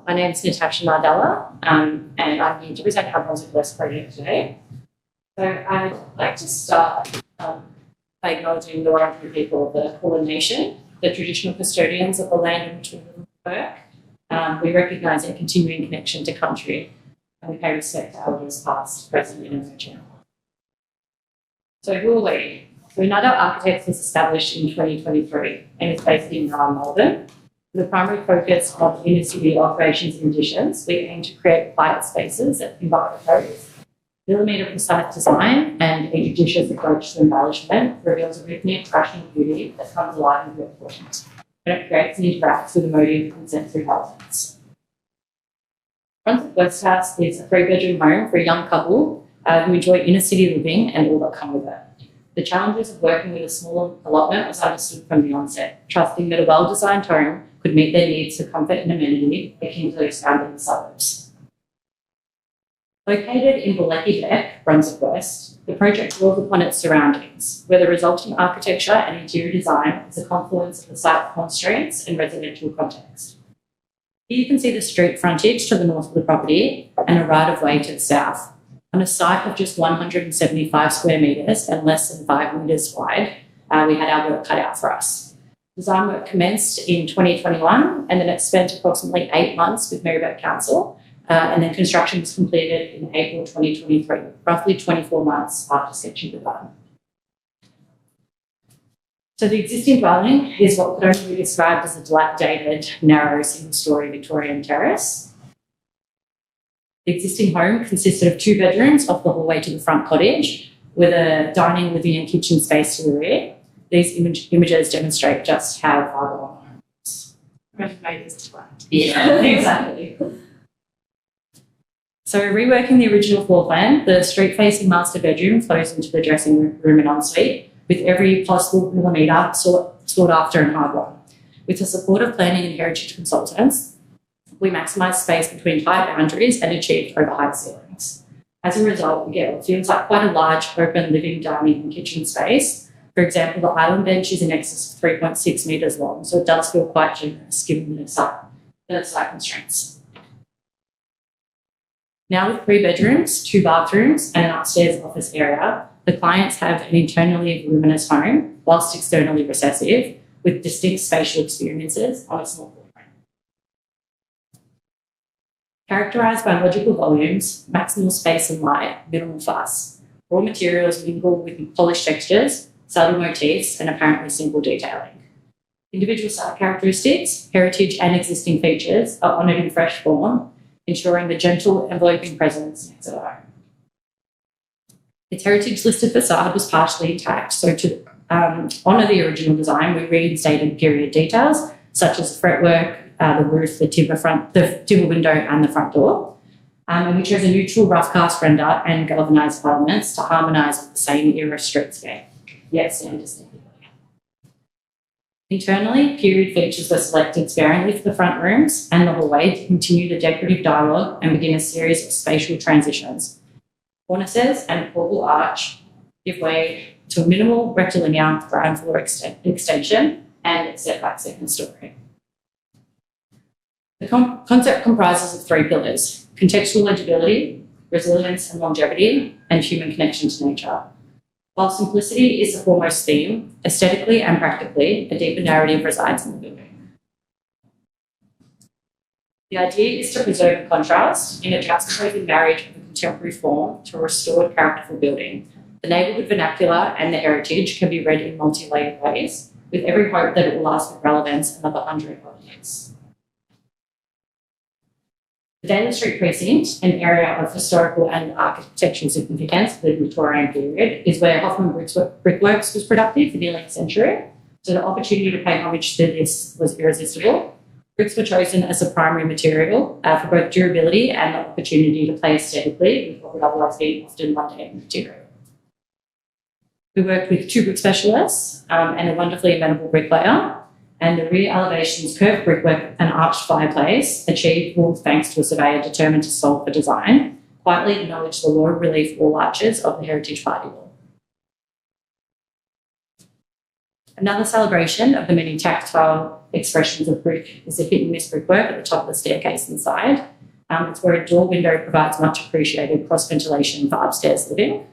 My name is Natasha NARDEL, and I'm here to present our Brunswick West project today. So I'd like to start by acknowledging the Wurundjeri people of the Kulin Nation, the traditional custodians of the land in which we live and work. We recognise their continuing connection to country, and we pay respect to elders past, present and emerging. So who are we? So NARDEL Architects was established in 2023 and is based in Melbourne. The primary focus of inner city operations and additions, we aim to create quiet spaces that invite codes. Millimetre precise design and a judicious approach to embellishment reveals a rhythmic, crashing beauty that comes alive in real forms, and it creates and interacts with emotive and sensory elements. Brunswick West House is a 3-bedroom home for a young couple who enjoy inner city living and all that come with it. The challenges of working with a smaller allotment was understood from the onset, trusting that a well-designed home could meet their needs for comfort and amenity akin to those found in the suburbs. Located in Deck, Brunswick West, the project draws upon its surroundings, where the resulting architecture and interior design is a confluence of the site constraints and residential context. Here you can see the street frontage to the north of the property and a right-of-way to the south. On a site of just 175 square metres and less than 5 metres wide, we had our work cut out for us. Design work commenced in 2021 and then it spent approximately 8 months with Maryburg Council and then construction was completed in April 2023, roughly 24 months after sketching the done. So the existing dwelling is what could only be described as a dilapidated, narrow, single-storey Victorian terrace. The existing home consisted of 2 bedrooms off the hallway to the front cottage with a dining, living and kitchen space to the rear. These images demonstrate just how far along homes. Made this to yeah, exactly. So reworking the original floor plan, the street-facing master bedroom flows into the dressing room and ensuite with every possible millimetre sought after and hard won. With the support of planning and heritage consultants, we maximise space between tight boundaries and achieved over high ceilings. As a result, we get what feels like quite a large open living, dining and kitchen space. For example, the island bench is in excess of 3.6 metres long, so it does feel quite generous given the site constraints. Now with 3 bedrooms, 2 bathrooms and an upstairs office area, the clients have an internally voluminous home whilst externally recessive with distinct spatial experiences on a small footprint. Characterised by logical volumes, maximal space and light, minimal fuss. Raw materials mingle with polished textures, subtle motifs and apparently simple detailing. Individual site characteristics, heritage and existing features are honoured in fresh form, ensuring the gentle enveloping presence makes it a home. Its heritage listed facade was partially intact, so to honour the original design, we reinstated period details such as the fretwork, the roof, the timber window and the front door. And we chose a neutral roughcast render and galvanised elements to harmonise with the same era streetscape. Yet stand distinctly. Internally, period features were selected sparingly for the front rooms and the hallway to continue the decorative dialogue and begin a series of spatial transitions. Cornices and a corbel arch give way to a minimal rectilinear ground floor extension and its setback second storey. The concept comprises of 3 pillars: contextual legibility, resilience and longevity, and human connection to nature. While simplicity is the foremost theme, aesthetically and practically, a deeper narrative resides in the building. The idea is to preserve contrast in a juxtaposing marriage of a contemporary form to a restored characterful building. The neighbourhood vernacular and the heritage can be read in multi-layered ways, with every hope that it will last with relevance another 100 odd years. The Daly Street precinct, an area of historical and architectural significance for the Victorian period, is where Hoffman Brickworks was productive for nearly a century, so the opportunity to pay homage to this was irresistible. Bricks were chosen as a primary material for both durability and the opportunity to play aesthetically with what would otherwise be often mundane material. We worked with 2 brick specialists and a wonderfully amenable bricklayer, and the rear elevation's curved brickwork and arched fireplace achieved thanks to a surveyor determined to solve for design, quietly acknowledge the law of relief wall arches of the heritage party wall. Another celebration of the many tactile expressions of brick is the hit and miss brickwork at the top of the staircase inside. It's where a door window provides much appreciated cross ventilation for upstairs living.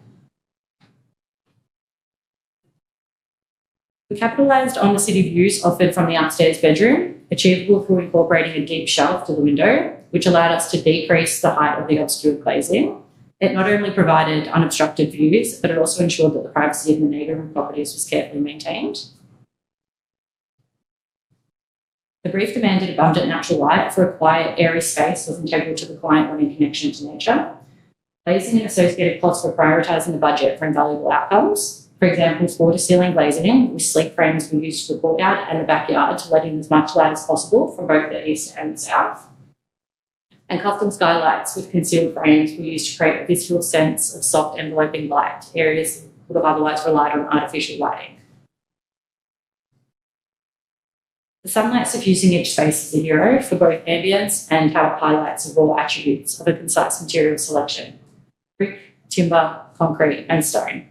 We capitalised on the city views offered from the upstairs bedroom, achievable through incorporating a deep shelf to the window, which allowed us to decrease the height of the obscured glazing. It not only provided unobstructed views, but it also ensured that the privacy of the neighbouring properties was carefully maintained. The brief demanded abundant natural light for a quiet, airy space was integral to the client wanting connection to nature. Glazing and associated costs were prioritising the budget for invaluable outcomes. For example, floor-to-ceiling glazing with sleek frames were used for the courtyard and the backyard to let in as much light as possible from both the east and the south. And custom skylights with concealed frames were used to create a visual sense of soft enveloping light, areas that would have otherwise relied on artificial lighting. The sunlight suffusing each space is a hero for both ambience and how it highlights the raw attributes of a concise material selection: brick, timber, concrete, and stone.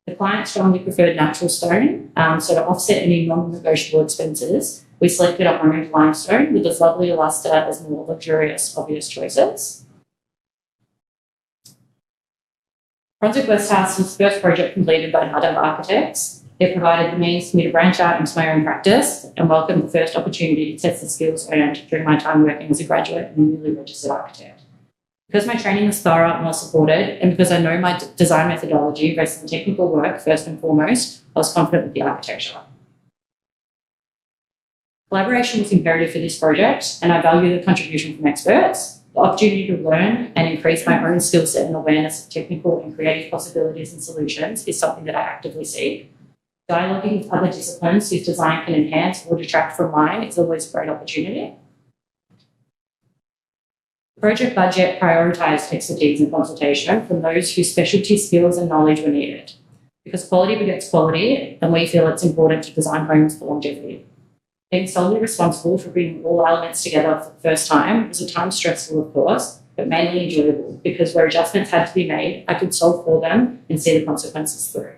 The client strongly preferred natural stone, so to offset any non-negotiable expenses, we selected a orange limestone with as lovely a lustre as more luxurious, obvious choices. Brunswick West House was the first project completed by NARDEL architects. It provided the means for me to branch out into my own practice and welcomed the first opportunity to test the skills earned during my time working as a graduate and newly registered architect. Because my training was thorough and well supported, and because I know my design methodology rests on technical work first and foremost, I was confident with the architecture. Collaboration was imperative for this project, and I value the contribution from experts. The opportunity to learn and increase my own skill set and awareness of technical and creative possibilities and solutions is something that I actively seek. Dialoguing with other disciplines whose design can enhance or detract from mine is always a great opportunity. The project budget prioritised expertise and consultation from those whose specialty skills and knowledge were needed, because quality begets quality, and we feel it's important to design homes for longevity. Being solely responsible for bringing all elements together for the first time was at times stressful, of course, but mainly enjoyable, because where adjustments had to be made, I could solve for them and see the consequences through.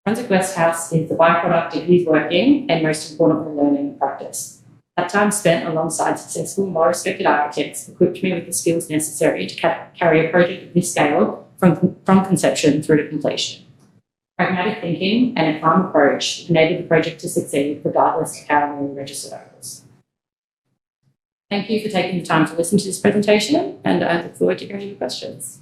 Brunswick West House is the byproduct of youth working and, most importantly, learning and practice. That time spent alongside successful, well-respected architects equipped me with the skills necessary to carry a project of this scale from conception through to completion. Pragmatic thinking and a calm approach enabled the project to succeed regardless of how many registered owners. Thank you for taking the time to listen to this presentation, and I look forward to hearing your questions.